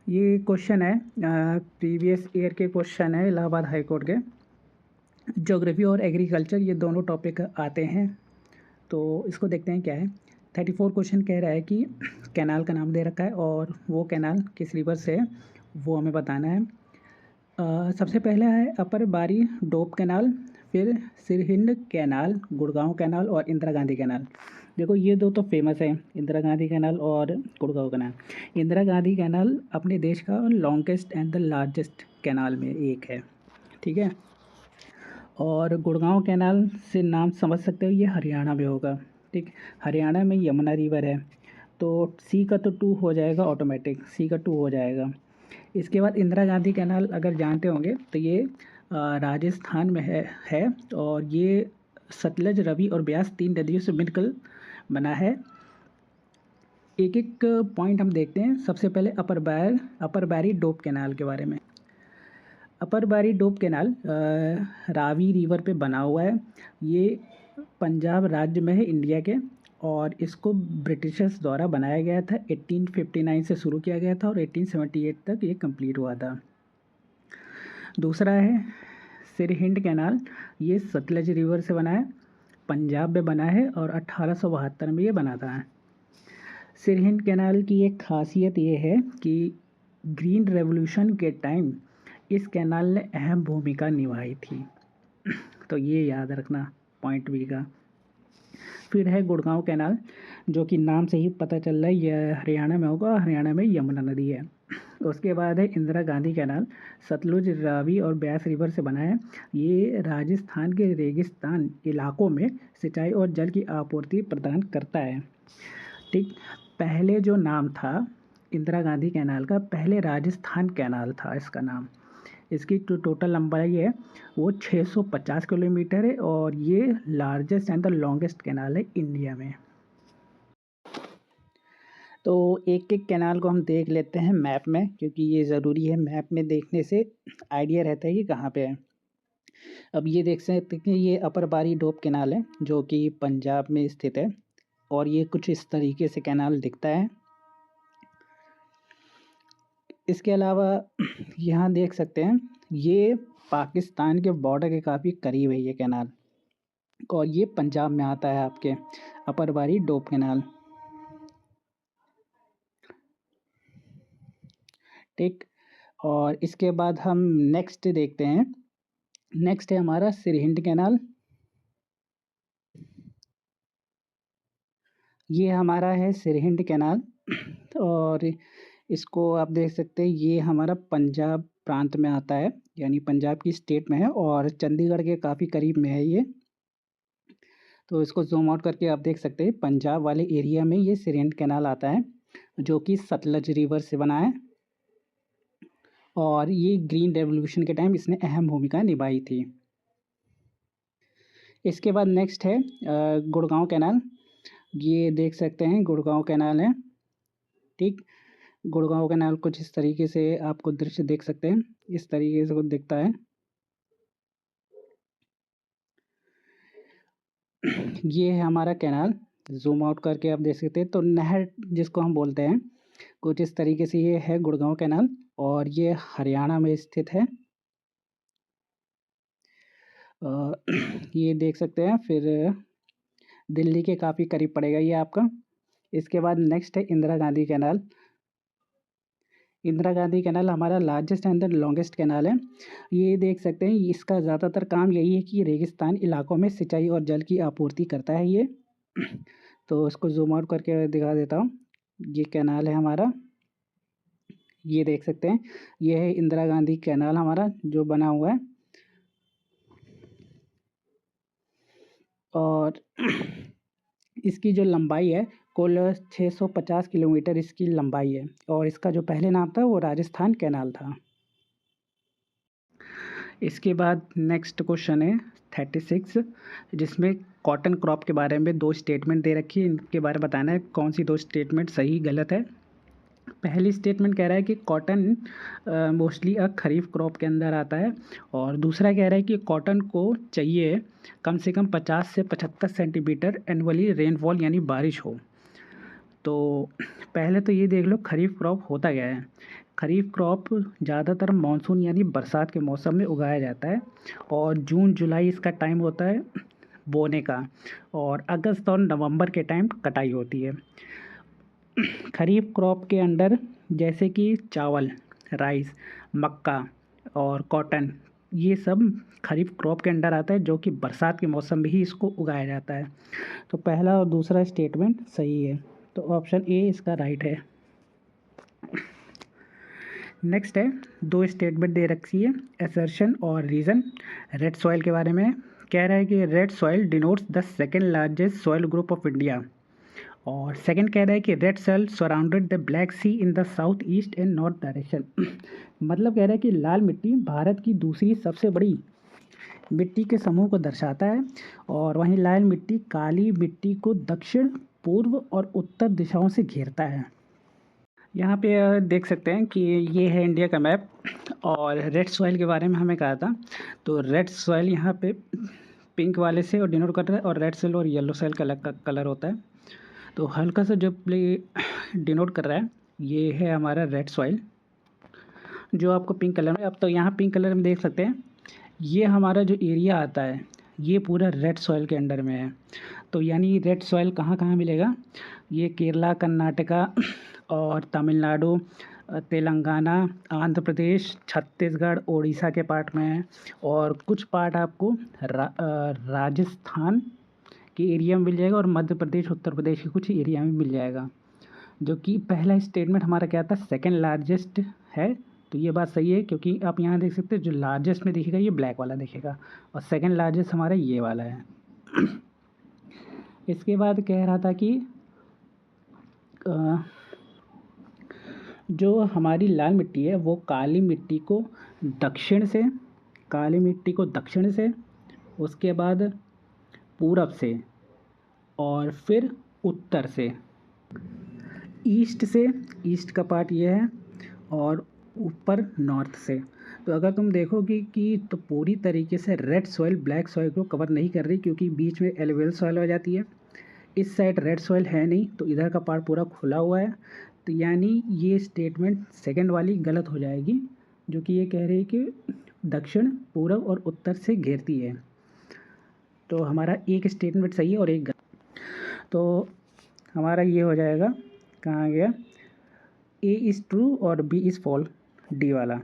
ये क्वेश्चन है, previous year के क्वेश्चन है इलाहाबाद हाई कोर्ट के। ज्योग्राफी और एग्रीकल्चर ये दोनों टॉपिक आते हैं, तो इसको देखते हैं क्या है। 34 क्वेश्चन कह रहा है कि कैनाल का नाम दे रखा है और वो कैनाल किस रिवर से है वो हमें बताना है। सबसे पहला है अपर बारी डोब कैनाल, फिर सिरहिंद कैनाल, गुड़गांव कैनाल और इंदिरा गांधी कैनाल। देखो ये दो तो फेमस है, इंदिरा गांधी कैनाल और गुड़गांव कैनाल। इंदिरा गांधी कैनाल अपने देश का longest and the largest canal में एक है, ठीक है। और गुड़गांव कैनाल से नाम समझ सकते हो, ये हरियाणा में होगा, ठीक। हरियाणा में यमुना रिवर है, तो सी का तो 2 हो जाएगा, ऑटोमेटिक सी का 2 हो जाएगा। इसके बाद इंदिरा गांधी कैनाल अगर जानते होंगे तो ये राजस्थान में है और ये सतलज, रवि और ब्यास 3 नदियों से मिलकर बना है। एक एक पॉइंट हम देखते हैं। सबसे पहले अपर बैरी डोब कैनाल के बारे में। अपर बारी डोब कैनाल रावी रिवर पे बना हुआ है। ये पंजाब राज्य में है, इंडिया के, और इसको ब्रिटिशर्स द्वारा बनाया गया था। 1859 से शुरू किया गया था और 1878 तक ये कंप्लीट हुआ था। दूसरा है सिरहिंद कैनाल, ये सतलज रिवर से बना है, पंजाब में बना है और 1872 में ये बना था। सिरहिंद कैनाल की एक खासियत ये है कि ग्रीन रेवोल्यूशन के टाइम इस कैनाल ने अहम भूमिका निभाई थी, तो ये याद रखना पॉइंट बी का। फिर है गुड़गांव कैनाल, जो कि नाम से ही पता चल रहा है ये हरियाणा में होगा, हरियाणा में यमुना नदी है। उसके बाद है इंदिरा गांधी कैनाल, सतलुज, रावी और ब्यास रिवर से बना है। ये राजस्थान के रेगिस्तान इलाकों में सिंचाई और जल की आपूर्ति प्रदान करता है, ठीक। पहले जो नाम था इंदिरा गांधी कैनाल का, पहले राजस्थान कैनाल था इसका नाम। इसकी जो टोटल लंबाई है वो 650 किलोमीटर है और ये largest and the longest canal है इंडिया में। तो एक एक कैनाल को हम देख लेते हैं मैप में, क्योंकि ये ज़रूरी है, मैप में देखने से आइडिया रहता है कि कहाँ पे है। अब ये देख सकते हैं कि ये अपर बारी डोब कैनाल है, जो कि पंजाब में स्थित है, और ये कुछ इस तरीके से कैनाल दिखता है। इसके अलावा यहाँ देख सकते हैं ये पाकिस्तान के बॉर्डर के काफ़ी करीब है ये कैनाल, और ये पंजाब में आता है आपके, अपर बारी डोब कैनाल, ठीक। और इसके बाद हम नेक्स्ट देखते हैं। नेक्स्ट है हमारा सिरहिंद कैनाल। ये हमारा है सिरहिंद कैनाल, और इसको आप देख सकते हैं ये हमारा पंजाब प्रांत में आता है, यानी पंजाब की स्टेट में है और चंडीगढ़ के काफ़ी करीब में है ये। तो इसको जूम आउट करके आप देख सकते हैं पंजाब वाले एरिया में ये सिरहिंद कैनाल आता है, जो कि सतलज रिवर से बना है, और ये ग्रीन रेवोल्यूशन के टाइम इसने अहम भूमिका निभाई थी। इसके बाद नेक्स्ट है गुड़गांव कैनाल। ये देख सकते हैं गुड़गांव कैनाल है, ठीक। गुड़गांव कैनाल कुछ इस तरीके से आपको दृश्य देख सकते हैं, इस तरीके से कुछ दिखता है। ये है हमारा कैनाल, जूम आउट करके आप देख सकते हैं। तो नहर जिसको हम बोलते हैं, कुछ इस तरीके से ये है गुड़गांव कैनाल, और ये हरियाणा में स्थित है। ये देख सकते हैं, फिर दिल्ली के काफ़ी करीब पड़ेगा ये आपका। इसके बाद नेक्स्ट है इंदिरा गांधी कैनाल। इंदिरा गांधी कैनाल हमारा largest and the longest canal है। ये देख सकते हैं इसका ज़्यादातर काम यही है कि रेगिस्तान इलाकों में सिंचाई और जल की आपूर्ति करता है ये। तो इसको जूम आउट करके दिखा देता हूँ। ये कैनाल है हमारा, ये देख सकते हैं, ये है इंदिरा गांधी कैनाल हमारा जो बना हुआ है। और इसकी जो लंबाई है कुल 650 किलोमीटर इसकी लंबाई है, और इसका जो पहले नाम था वो राजस्थान कैनाल था। इसके बाद नेक्स्ट क्वेश्चन है 36, जिसमें कॉटन क्रॉप के बारे में 2 स्टेटमेंट दे रखी है, इनके बारे में बताना है कौन सी 2 स्टेटमेंट सही गलत है। पहली स्टेटमेंट कह रहा है कि कॉटन मोस्टली खरीफ क्रॉप के अंदर आता है, और दूसरा कह रहा है कि कॉटन को चाहिए कम से कम 50 से 75 सेंटीमीटर एनुअली रेनफॉल, यानी बारिश हो। तो पहले तो ये देख लो खरीफ क्रॉप होता क्या है। खरीफ क्रॉप ज़्यादातर मानसून यानी बरसात के मौसम में उगाया जाता है और जून जुलाई इसका टाइम होता है बोने का, और अगस्त और नवंबर के टाइम कटाई होती है। खरीफ क्रॉप के अंडर जैसे कि चावल, राइस, मक्का और कॉटन, ये सब खरीफ क्रॉप के अंडर आता है, जो कि बरसात के मौसम में ही इसको उगाया जाता है। तो पहला और दूसरा स्टेटमेंट सही है, तो ऑप्शन ए इसका राइट है। नेक्स्ट है, दो स्टेटमेंट दे रखी है, असर्शन और रीज़न। रेड सॉइल के बारे में कह रहा है कि red soil denotes the second largest soil group of India, और सेकंड कह रहा है कि red soil surrounded the Black Sea in the south east and north direction. मतलब कह रहा है कि लाल मिट्टी भारत की दूसरी सबसे बड़ी मिट्टी के समूह को दर्शाता है, और वहीं लाल मिट्टी काली मिट्टी को दक्षिण, पूर्व और उत्तर दिशाओं से घेरता है। यहाँ पे देख सकते हैं कि ये है इंडिया का मैप, और रेड सॉइल के बारे में हमें कहा था। तो रेड सॉइल यहाँ पे पिंक वाले से और डिनोट कर रहा है, और रेड सॉइल और येलो सॉइल का अलग कलर होता है। तो हल्का सा जो डिनोट कर रहा है ये है हमारा रेड सॉइल, जो आपको पिंक कलर में, अब तो यहाँ पिंक कलर में देख सकते हैं, ये हमारा जो एरिया आता है ये पूरा रेड सॉइल के अंडर में है। तो यानी रेड सॉइल कहाँ कहाँ मिलेगा, ये केरला, कर्नाटका और तमिलनाडु, तेलंगाना, आंध्र प्रदेश, छत्तीसगढ़, उड़ीसा के पार्ट में है, और कुछ पार्ट आपको राजस्थान के एरिया में मिल जाएगा, और मध्य प्रदेश, उत्तर प्रदेश के कुछ एरिया में मिल जाएगा। जो कि पहला स्टेटमेंट हमारा क्या था, सेकंड लार्जेस्ट है। तो ये बात सही है, क्योंकि आप यहाँ देख सकते हैं जो लार्जेस्ट में दिखेगा ये ब्लैक वाला दिखेगा, और सेकंड लार्जेस्ट हमारा ये वाला है। इसके बाद कह रहा था कि जो हमारी लाल मिट्टी है वो काली मिट्टी को दक्षिण से, उसके बाद पूरब से, और फिर उत्तर से, ईस्ट का पार्ट ये है, और ऊपर नॉर्थ से। तो अगर तुम देखोगे कि तो पूरी तरीके से रेड सॉइल ब्लैक सॉइल को कवर नहीं कर रही, क्योंकि बीच में एलुवियल सॉइल हो जाती है। इस साइड रेड सॉइल है नहीं, तो इधर का पार्ट पूरा खुला हुआ है। तो यानी ये स्टेटमेंट सेकंड वाली गलत हो जाएगी, जो कि ये कह रही है कि दक्षिण, पूरब और उत्तर से घेरती है। तो हमारा एक स्टेटमेंट सही है और एक गलत। तो हमारा ये हो जाएगा, कहाँ गया, ए इज़ ट्रू और बी इज़ फॉल्स, डी वाला।